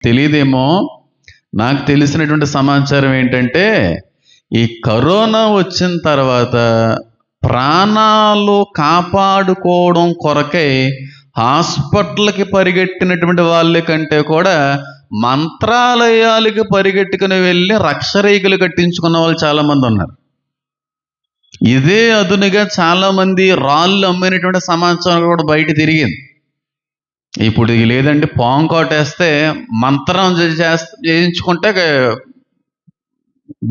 తెలియదేమో. నాకు తెలిసినటువంటి సమాచారం ఏంటంటే, ఈ కరోనా వచ్చిన తర్వాత ప్రాణాలు కాపాడుకోవడం కొరకై హాస్పిటల్కి పరిగెట్టినటువంటి వాళ్ళ కంటే కూడా మంత్రాలయాలకి పరిగెట్టుకుని వెళ్ళి రక్షరేఖలు కట్టించుకున్న వాళ్ళు చాలామంది ఉన్నారు. ఇదే అదునుగా చాలామంది రాళ్ళు అమ్మినటువంటి సమాచారం కూడా బయట తిరిగింది. ఇప్పుడు లేదంటే పాము కాటేస్తే మంత్రం చేయించుకుంటే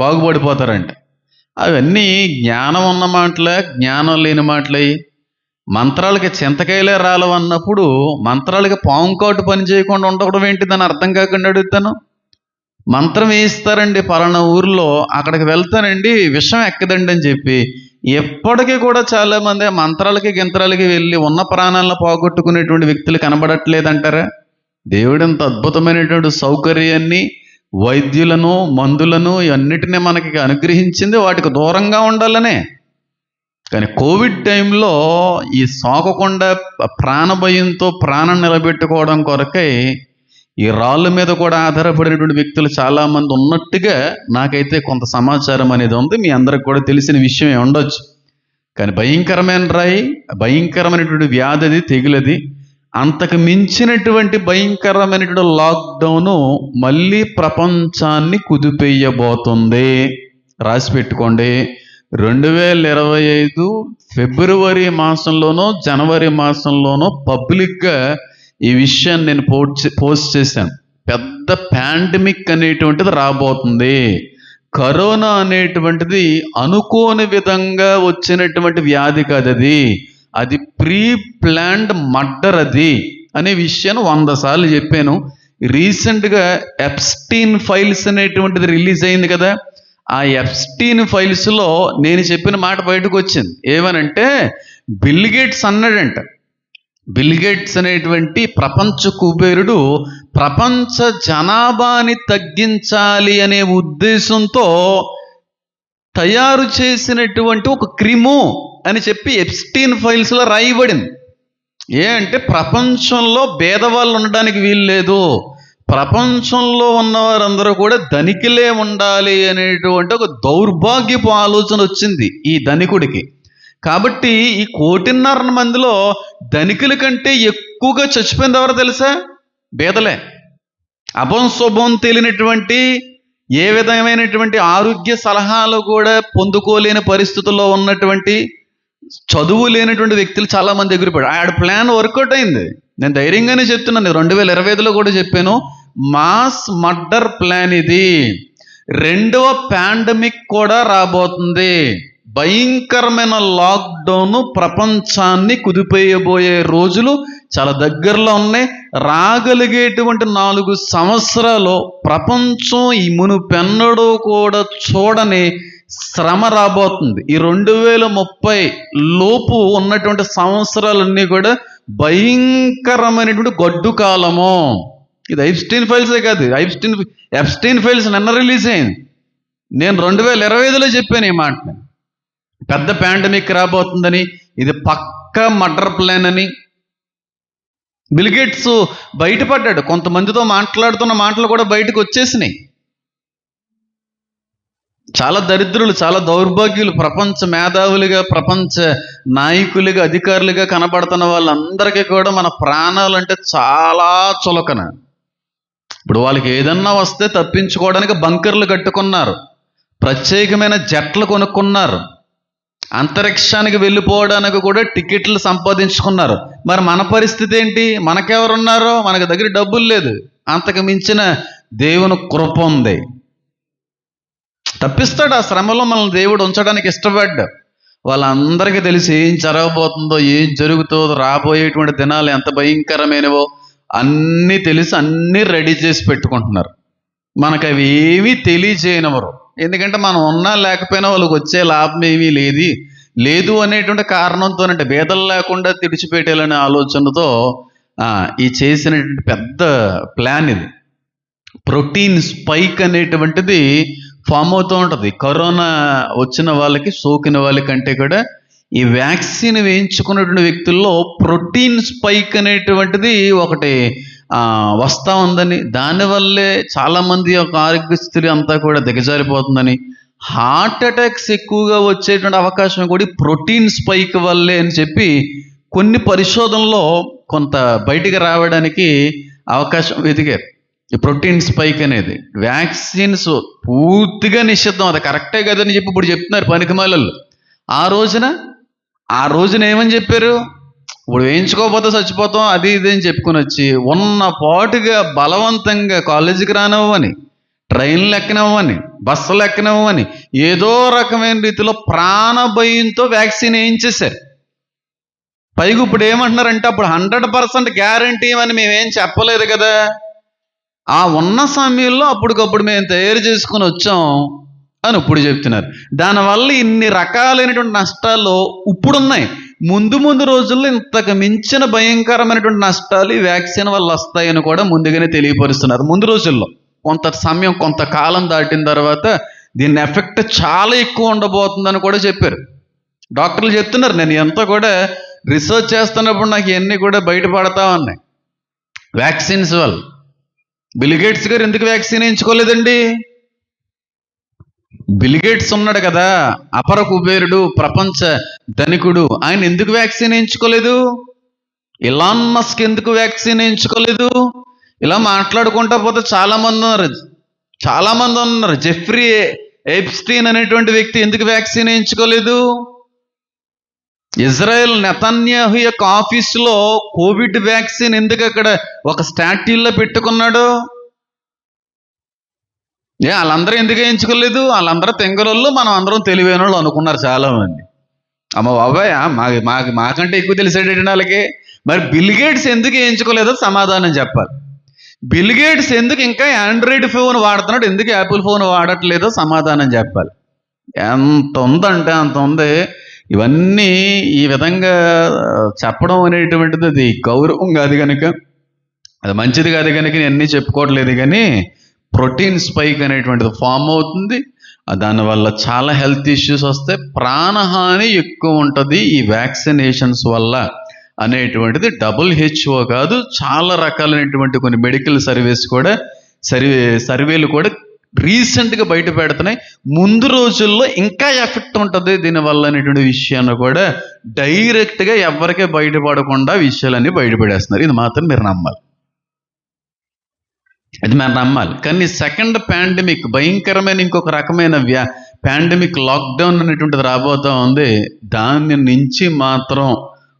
బాగుపడిపోతారంట. అవన్నీ జ్ఞానం ఉన్న మాటలే, జ్ఞానం లేని మాటలే. మంత్రాలకి చింతకాయలే రాలవన్నప్పుడు మంత్రాలకి పాము కాటు పని చేయకుండా ఉండడం ఏంటి? దాన్ని అర్థం కాకుండా అడుగుతాను. మంత్రం వేయిస్తారండి పలానా ఊర్లో, అక్కడికి వెళ్తానండి విషం ఎక్కదండి అని చెప్పి ఎప్పటికీ కూడా చాలామంది మంత్రాలకి గింత్రాలకి వెళ్ళి ఉన్న ప్రాణాలను పోగొట్టుకునేటువంటి వ్యక్తులు కనబడట్లేదంటారా? దేవుడంత అద్భుతమైనటువంటి సౌకర్యాన్ని, వైద్యులను, మందులను ఇవన్నిటినీ మనకి అనుగ్రహించింది వాటికి దూరంగా ఉండాలనే. కానీ కోవిడ్ టైంలో ఈ సోకకుండా ప్రాణభయంతో ప్రాణం నిలబెట్టుకోవడం కొరకై ఈ రాళ్ళ మీద కూడా ఆధారపడినటువంటి వ్యక్తులు చాలామంది ఉన్నట్టుగా నాకైతే కొంత సమాచారం అనేది ఉంది. మీ అందరికి కూడా తెలిసిన విషయమే ఉండొచ్చు. కానీ భయంకరమైన రాయి, భయంకరమైనటువంటి వ్యాధి, తెగులది. అంతకు మించినటువంటి భయంకరమైనటువంటి లాక్డౌను మళ్ళీ ప్రపంచాన్ని కుదిపేయబోతుంది. రాసి పెట్టుకోండి. 2025 ఫిబ్రవరి మాసంలోనో జనవరి మాసంలోనో పబ్లిక్గా ఈ విషయాన్ని నేను పోస్ట్ చేశాను. పెద్ద పాండమిక్ అనేటువంటిది రాబోతుంది. కరోనా అనేటువంటిది అనుకోని విధంగా వచ్చినటువంటి వ్యాధి కాదు, అది ప్రీ ప్లాన్డ్ మర్డర్ అది అనే విషయాన్ని 100 సార్లు చెప్పాను. రీసెంట్గా ఎప్స్టీన్ ఫైల్స్ అనేటువంటిది రిలీజ్ అయింది కదా. ఆ ఎప్స్టీన్ ఫైల్స్లో నేను చెప్పిన మాట బయటకు వచ్చింది. ఏమనంటే, బిల్ గేట్స్ అన్నాడంట. బిల్ గేట్స్ అనేటువంటి ప్రపంచ కుబేరుడు ప్రపంచ జనాభాని తగ్గించాలి అనే ఉద్దేశంతో తయారు చేసినటువంటి ఒక క్రిము అని చెప్పి ఎప్స్టీన్ ఫైల్స్లో రాయబడింది. అంటే ప్రపంచంలో భేదవాళ్ళు ఉండడానికి వీలు లేదు, ప్రపంచంలో ఉన్నవారందరూ కూడా ధనికులే ఉండాలి అనేటువంటి ఒక దౌర్భాగ్యపు ఆలోచన వచ్చింది ఈ ధనికుడికి. కాబట్టి ఈ 1.5 మందిలో ధనికుల కంటే ఎక్కువగా చచ్చిపోయింది ఎవరో తెలుసా? భేదలే. అభంశుభం తెలియనటువంటి, ఏ విధమైనటువంటి ఆరోగ్య సలహాలు కూడా పొందుకోలేని పరిస్థితుల్లో ఉన్నటువంటి, చదువు లేనటువంటి వ్యక్తులు చాలామంది ఎగిరిపోయాడు. ఆడ ప్లాన్ వర్కౌట్ అయింది. నేను ధైర్యంగానే చెప్తున్నాను. 2025లో కూడా చెప్పాను, మాస్ మర్డర్ ప్లాన్ ఇది. 2వ పాండమిక్ కూడా రాబోతుంది. భయంకరమైన లాక్డౌన్ ప్రపంచాన్ని కుదిపేయబోయే రోజులు చాలా దగ్గరలో ఉన్నాయి. రాగలిగేటువంటి 4 సంవత్సరాలు ప్రపంచం ఈ మునుపెన్నడూ కూడా చూడని శ్రమ రాబోతుంది. ఈ 2030 లోపు ఉన్నటువంటి సంవత్సరాలన్నీ కూడా భయంకరమైనటువంటి గడ్డు కాలము. ఇది ఎప్స్టీన్ ఫైల్సే కాదు, ఎప్స్టీన్ ఫైల్స్ నిన్న రిలీజ్ అయింది. నేను 2025లో చెప్పాను ఈ మాటని. పెద్ద పాండమిక్ రాబోతుందని, ఇది పక్కా మర్డర్ ప్లాన్ అని బిల్ గేట్స్ బయటపడ్డాడు. కొంతమందితో మాట్లాడుతున్న మాటలు కూడా బయటకు వచ్చేసినాయి. చాలా దరిద్రులు, చాలా దౌర్భాగ్యులు, ప్రపంచ మేధావులుగా, ప్రపంచ నాయకులుగా, అధికారులుగా కనబడుతున్న వాళ్ళందరికీ కూడా మన ప్రాణాలంటే చాలా చులకన. ఇప్పుడు వాళ్ళకి ఏదన్నా వస్తే తప్పించుకోవడానికి బంకర్లు కట్టుకున్నారు, ప్రత్యేకమైన జట్లు కొనుక్కున్నారు, అంతరిక్షానికి వెళ్ళిపోవడానికి కూడా టికెట్లు సంపాదించుకున్నారు. మరి మన పరిస్థితి ఏంటి? మనకెవరున్నారో? మనకి దగ్గర డబ్బులు లేదు, అంతకు మించిన దేవుని కృప ఉంది. తప్పిస్తాడు. ఆ శ్రమలో మనల్ని దేవుడు ఉంచడానికి ఇష్టపడ్డా. వాళ్ళందరికీ తెలిసి ఏం జరగబోతుందో, ఏం జరుగుతుందో, రాబోయేటువంటి దినాలు ఎంత భయంకరమైనవో అన్నీ తెలిసి అన్నీ రెడీ చేసి పెట్టుకుంటున్నారు. మనకు అవి ఏమీ తెలియజేయనివ్వరు. ఎందుకంటే మనం ఉన్నా లేకపోయినా వాళ్ళకి వచ్చే లాభం ఏమీ లేదు అనేటువంటి కారణంతోనంటే, భేదలు లేకుండా తిడిచిపెట్టాలనే ఆలోచనతో ఈ చేసినటువంటి పెద్ద ప్లాన్ ఇది. ప్రోటీన్ స్పైక్ అనేటువంటిది ఫామ్ అవుతూ ఉంటుంది. కరోనా వచ్చిన వాళ్ళకి, సోకిన వాళ్ళకంటే కూడా ఈ వ్యాక్సిన్ వేయించుకున్నటువంటి వ్యక్తుల్లో ప్రోటీన్ స్పైక్ అనేటువంటిది ఒకటి వస్తూ ఉందని, దానివల్లే చాలామంది యొక్క ఆరోగ్య స్థితి అంతా కూడా దిగజారిపోతుందని, హార్ట్ అటాక్స్ ఎక్కువగా వచ్చేటువంటి అవకాశం కూడా ప్రోటీన్ స్పైక్ వల్లే అని చెప్పి కొన్ని పరిశోధనలో కొంత బయటికి రావడానికి అవకాశం వెతికారు. ఈ ప్రోటీన్ స్పైక్ అనేది వ్యాక్సిన్స్ పూర్తిగా నిషిద్ధం, అది కరెక్టే కదని చెప్పి ఇప్పుడు చెప్తున్నారు పనికిమాలలు. ఆ రోజున ఏమని చెప్పారు, ఇప్పుడు వేయించుకోకపోతే చచ్చిపోతాం అది ఇది అని చెప్పుకొని వచ్చి ఉన్న పాటుగా బలవంతంగా కాలేజీకి రానివ్వని, ట్రైన్లు ఎక్కనివ్వని, బస్సులు ఎక్కనివ్వని, ఏదో రకమైన రీతిలో ప్రాణభయంతో వ్యాక్సిన్ వేయించేశారు. పైగా ఇప్పుడు ఏమంటున్నారంటే అప్పుడు 100% గ్యారంటీ అని మేమేం చెప్పలేదు కదా, ఆ ఉన్న సమయంలో అప్పటికప్పుడు మేము తయారు చేసుకుని వచ్చాం అని ఇప్పుడు చెప్తున్నారు. దానివల్ల ఇన్ని రకాలైనటువంటి నష్టాలు ఇప్పుడున్నాయి. ముందు రోజుల్లో ఇంతకు మించిన భయంకరమైనటువంటి నష్టాలు ఈ వ్యాక్సిన్ వల్ల వస్తాయని కూడా ముందుగానే తెలియపరుస్తున్నారు. ముందు రోజుల్లో కొంతకాలం దాటిన తర్వాత దీని ఎఫెక్ట్ చాలా ఎక్కువ ఉండబోతుందని కూడా చెప్పారు. డాక్టర్లు చెప్తున్నారు. నేను ఎంతో కూడా రీసెర్చ్ చేస్తున్నప్పుడు నాకు ఇవన్నీ కూడా బయటపడతా ఉన్నాయి వ్యాక్సిన్స్ వల్ల. బిల్గేట్స్ గారు ఎందుకు వ్యాక్సిన్ వేయించుకోలేదండి? బిల్గేట్స్ ఉన్నాడు కదా, అపర కుబేరుడు, ప్రపంచ ధనికుడు, ఆయన ఎందుకు వ్యాక్సిన్ వేయించుకోలేదు? ఎలాన్ మస్క్ ఎందుకు వ్యాక్సిన్ వేయించుకోలేదు? ఇలా మాట్లాడుకుంటా పోతే చాలామంది ఉన్నారు. జెఫ్రీ ఎప్స్టీన్ అనేటువంటి వ్యక్తి ఎందుకు వ్యాక్సిన్ వేయించుకోలేదు? ఇజ్రాయెల్ నెతన్యాహు యొక్క ఆఫీసులో కోవిడ్ వ్యాక్సిన్ ఎందుకు అక్కడ ఒక స్టాట్యూల్లో పెట్టుకున్నాడు? వాళ్ళందరూ ఎందుకు వేయించుకోలేదు? వాళ్ళందరూ తెంగరోళ్ళు, మనం అందరం తెలివైన వాళ్ళు అనుకున్నారు చాలామంది. అమ్మ బాబాయ్, మాకంటే ఎక్కువ తెలిసేటండి వాళ్ళకి. మరి బిల్గేట్స్ ఎందుకు వేయించుకోలేదో సమాధానం చెప్పాలి. బిల్గేట్స్ ఎందుకు ఇంకా ఆండ్రాయిడ్ ఫోన్ వాడుతున్నాడు, ఎందుకు యాపిల్ ఫోన్ వాడట్లేదో సమాధానం చెప్పాలి. ఎంత ఉందంటే అంత ఉంది. ఇవన్నీ ఈ విధంగా చెప్పడం అనేటువంటిది అది గౌరవం కాదు కనుక, అది మంచిది కాదు కనుక నేను అన్నీ చెప్పుకోవట్లేదు. కానీ ప్రోటీన్ స్పైక్ అనేటువంటిది ఫామ్ అవుతుంది. దానివల్ల చాలా హెల్త్ ఇష్యూస్ వస్తాయి, ప్రాణహాని ఎక్కువ ఉంటుంది ఈ వ్యాక్సినేషన్స్ వల్ల అనేటువంటిది WHO కాదు, చాలా రకాలైనటువంటి కొన్ని మెడికల్ సర్వేలు కూడా రీసెంట్గా బయట పెడుతున్నాయి. ముందు రోజుల్లో ఇంకా ఎఫెక్ట్ ఉంటుంది దీనివల్ల అనేటువంటి విషయాన్ని కూడా డైరెక్ట్గా ఎవరికే బయటపడకుండా విషయాలన్నీ బయటపడేస్తున్నారు. ఇది మాత్రం మీరు నమ్మాలి. కానీ సెకండ్ పాండమిక్, భయంకరమైన ఇంకొక రకమైన పాండమిక్ లాక్డౌన్ అనేటువంటిది రాబోతూ ఉంది. దాని నుంచి మాత్రం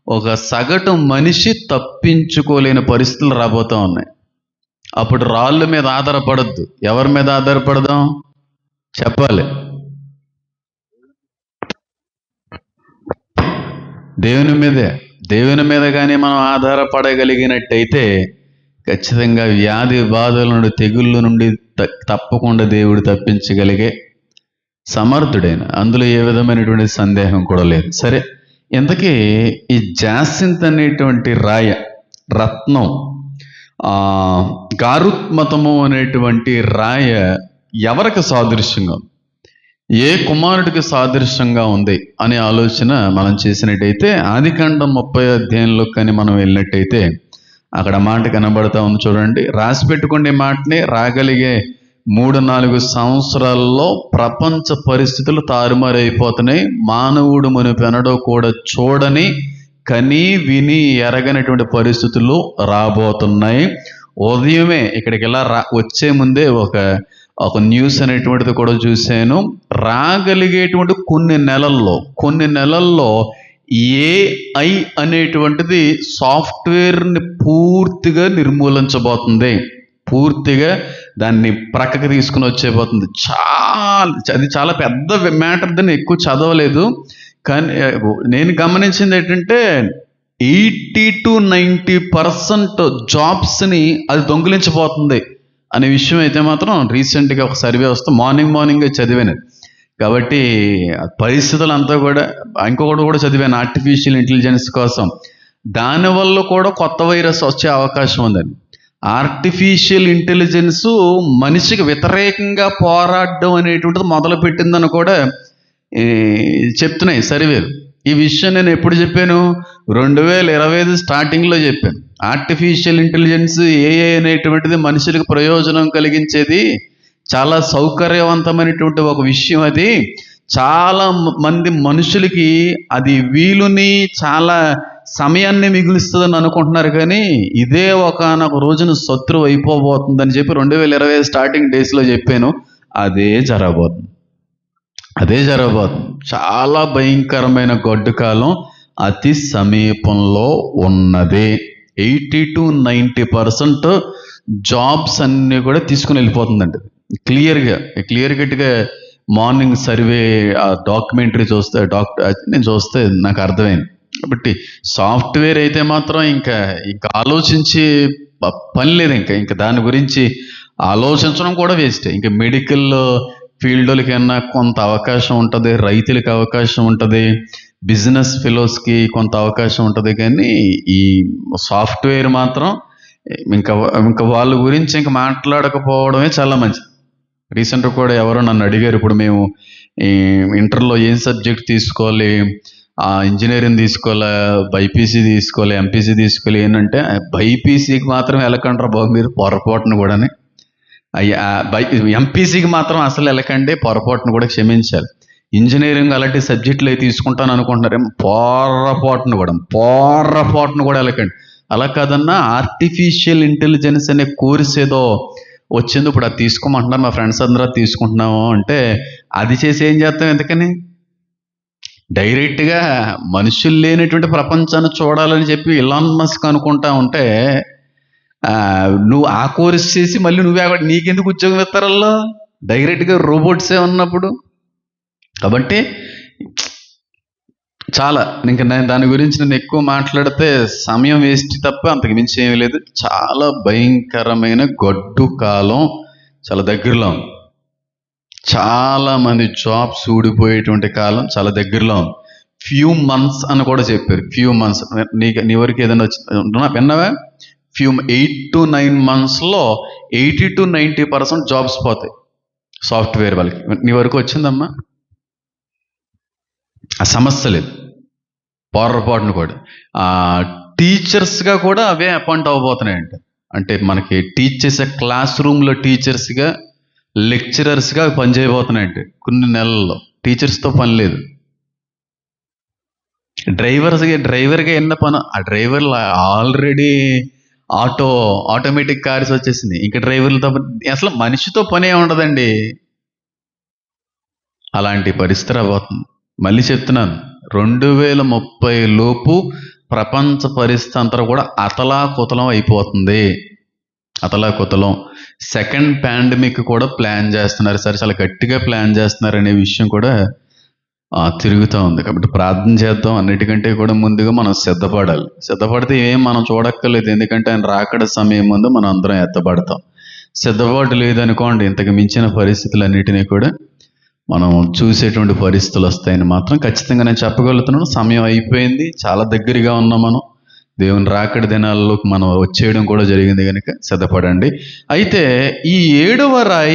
ఒక సగటు మనిషి తప్పించుకోలేని పరిస్థితులు రాబోతూ ఉన్నాయి. అప్పుడు రాళ్ళ మీద ఆధారపడద్దు. ఎవరి మీద ఆధారపడదాం చెప్పాలి? దేవుని మీద కానీ మనం ఆధారపడగలిగినట్టయితే ఖచ్చితంగా వ్యాధి బాధల నుండి, తెగుళ్ళ నుండి తప్పకుండా దేవుడు తప్పించగలిగే సమర్థుడైన, అందులో ఏ విధమైనటువంటి సందేహం కూడా లేదు. సరే, ఇంతకీ ఈ జాసింత్ అనేటువంటి రత్నం, గారుత్మతము అనేటువంటి రాయ ఎవరికి సాదృశ్యంగా ఉంది, ఏ కుమారుడికి సాదృశ్యంగా ఉంది అనే ఆలోచన మనం చేసినట్టయితే ఆదికాండం 30వ అధ్యాయంలో కానీ మనం వెళ్ళినట్టయితే అక్కడ మాట కనబడతా ఉంది. చూడండి, రాసి పెట్టుకునే మాటనే, రాగలిగే 3-4 సంవత్సరాల్లో ప్రపంచ పరిస్థితులు తారుమారైపోతున్నాయి. మానవుడు మునుపెన్నడూ కూడా చూడని, కని విని ఎరగనటువంటి పరిస్థితులు రాబోతున్నాయి. ఉదయమే ఇక్కడికి ఇలా వచ్చే ముందే ఒక న్యూస్ అనేటువంటిది కూడా చూశాను. రాగలిగేటువంటి కొన్ని నెలల్లో AI అనేటువంటిది సాఫ్ట్వేర్ని పూర్తిగా నిర్మూలించబోతుంది. పూర్తిగా దాన్ని ప్రక్కకి తీసుకుని వచ్చేపోతుంది. అది చాలా పెద్ద మ్యాటర్, దాన్ని ఎక్కువ చదవలేదు. కానీ నేను గమనించింది ఏంటంటే 80-90% జాబ్స్ని అది దొంగిలించబోతుంది అనే విషయం అయితే మాత్రం రీసెంట్గా ఒక సర్వే వస్తే మార్నింగ్ చదివాను. కాబట్టి పరిస్థితులు అంతా కూడా, ఇంకొకటి కూడా చదివాను ఆర్టిఫిషియల్ ఇంటెలిజెన్స్ కోసం. దానివల్ల కూడా కొత్త వైరస్ వచ్చే అవకాశం ఉందని. ఆర్టిఫిషియల్ ఇంటెలిజెన్స్ మనిషికి వ్యతిరేకంగా పోరాడడం అనేటువంటిది మొదలుపెట్టిందని కూడా చెప్తున్నాయి సర్వేలు. ఈ విషయం నేను ఎప్పుడు చెప్పాను? 2025 స్టార్టింగ్లో చెప్పాను. ఆర్టిఫిషియల్ ఇంటెలిజెన్స్ ఏఐ అనేటువంటిది మనుషులకు ప్రయోజనం కలిగించేది, చాలా సౌకర్యవంతమైనటువంటి ఒక విషయం. అది చాలా మంది మనుషులకి అది వీలుని, చాలా సమయాన్ని మిగులుస్తుందని అనుకుంటున్నారు, కానీ ఇదే ఒకానొక రోజున శత్రువు అయిపోబోతుందని చెప్పి 2020 స్టార్టింగ్ డేస్లో చెప్పాను. అదే జరగబోతుంది. చాలా భయంకరమైన గొడ్డు కాలం అతి సమీపంలో ఉన్నది. 80 to 90% జాబ్స్ అన్నీ కూడా తీసుకుని వెళ్ళిపోతుందండి. క్లియర్ కట్గా మార్నింగ్ సర్వే డాక్యుమెంటరీ చూస్తే నేను చూస్తే నాకు అర్థమైంది. కాబట్టి సాఫ్ట్వేర్ అయితే మాత్రం ఇంకా ఆలోచించి పని లేదు. ఇంకా దాని గురించి ఆలోచించడం కూడా వేస్ట్. ఇంకా మెడికల్ ఫీల్డ్లకైనా కొంత అవకాశం ఉంటుంది, రైతులకి అవకాశం ఉంటుంది, బిజినెస్ ఫెలోస్కి కొంత అవకాశం ఉంటుంది, కానీ ఈ సాఫ్ట్వేర్ మాత్రం ఇంకా వాళ్ళ గురించి ఇంకా మాట్లాడకపోవడమే చాలా మంచిది. రీసెంట్గా కూడా ఎవరో నన్ను అడిగారు, ఇప్పుడు మేము ఈ ఇంటర్లో ఏం సబ్జెక్ట్ తీసుకోవాలి, ఇంజనీరింగ్ తీసుకోవాలా, బైపీసీ తీసుకోవాలి, ఎంపీసీ తీసుకోవాలి ఏంటంటే, బైపీసీకి మాత్రం వెళ్ళకండ్రా బాబు మీరు పొరపాటును కూడా, ఎంపీసీకి మాత్రం అసలు వెళ్ళకండి, పొరపాటును కూడా క్షమించాలి. ఇంజనీరింగ్ అలాంటి సబ్జెక్టులు అవి తీసుకుంటాను అనుకుంటున్నారేమో, పొరపాటును కూడా వెళ్ళకండి. అలా కాదన్నా ఆర్టిఫిషియల్ ఇంటెలిజెన్స్ అనే కోర్స్ ఏదో వచ్చింది, ఇప్పుడు అది తీసుకోమంటున్నారు, మా ఫ్రెండ్స్ అందరూ తీసుకుంటున్నాము అంటే, అది చేసి ఏం చేస్తాం? ఎందుకని డైరెక్ట్గా మనుషులు లేనటువంటి ప్రపంచాన్ని చూడాలని చెప్పి ఇలాన్ మస్క్ అనుకుంటా ఉంటే, నువ్వు ఆ కోర్స్ చేసి మళ్ళీ నీకెందుకు ఉద్యోగం ఇస్తారల్లో? డైరెక్ట్గా రోబోట్సే ఉన్నప్పుడు. కాబట్టి చాలా ఇంకా నేను దాని గురించి ఎక్కువ మాట్లాడితే సమయం వేస్ట్ తప్ప అంతకు మించి ఏమీ లేదు. చాలా భయంకరమైన గొడ్డు కాలం చాలా దగ్గరలో ఉంది. చాలా మంది జాబ్స్ ఊడిపోయేటువంటి కాలం చాలా దగ్గరలో ఉంది. ఫ్యూ మంత్స్ అని కూడా చెప్పారు. ఫ్యూ మంత్స్ నీ వరకు ఏదైనా విన్నావా? 8 to 9 monthsలో 80 to 90% జాబ్స్ పోతాయి సాఫ్ట్వేర్ వాళ్ళకి. నీ వరకు వచ్చిందమ్మా? ఆ సమస్య లేదు. పొరపాటును కూడా టీచర్స్గా కూడా అవే అపాయింట్ అవ్వబోతున్నాయంట. అంటే మనకి టీచ్ చేసే క్లాస్ రూమ్లో టీచర్స్గా, లెక్చరర్స్గా పనిచేయబోతున్నాయంటే కొన్ని నెలల్లో. టీచర్స్తో పని లేదు. డ్రైవర్గా ఎన్న పని, ఆ డ్రైవర్లు ఆల్రెడీ ఆటోమేటిక్ కార్స్ వచ్చేసింది. ఇంకా డ్రైవర్లతో అసలు మనిషితో పనే ఉండదండి. అలాంటి పరిస్థితి అవ్వబోతుంది. మళ్ళీ చెప్తున్నాను, 2030 లోపు ప్రపంచ పరిస్థితి అంతా కూడా అతలాకుతలం అయిపోతుంది. సెకండ్ పాండమిక్ కూడా ప్లాన్ చేస్తున్నారు. సరే, చాలా గట్టిగా ప్లాన్ చేస్తున్నారు అనే విషయం కూడా తిరుగుతూ ఉంది. కాబట్టి ప్రార్థన చేద్దాం. అన్నిటికంటే కూడా ముందుగా మనం సిద్ధపడితే ఏం మనం చూడక్కర్లేదు. ఎందుకంటే ఆయన రాకడ సమయం ముందు మనం అందరం ఎత్తబడతాం. సిద్ధపాటు లేదనుకోండి, ఇంతకు మించిన పరిస్థితులన్నిటినీ కూడా మనం చూసేటువంటి పరిస్థితులు వస్తాయని మాత్రం ఖచ్చితంగా నేను చెప్పగలుగుతున్నాను. సమయం అయిపోయింది, చాలా దగ్గరగా ఉన్నాం. మనం దేవుని రాకడ దినాల్లోకి మనం వచ్చేయడం కూడా జరిగింది కనుక సిద్ధపడండి. అయితే ఈ 7వ రాయి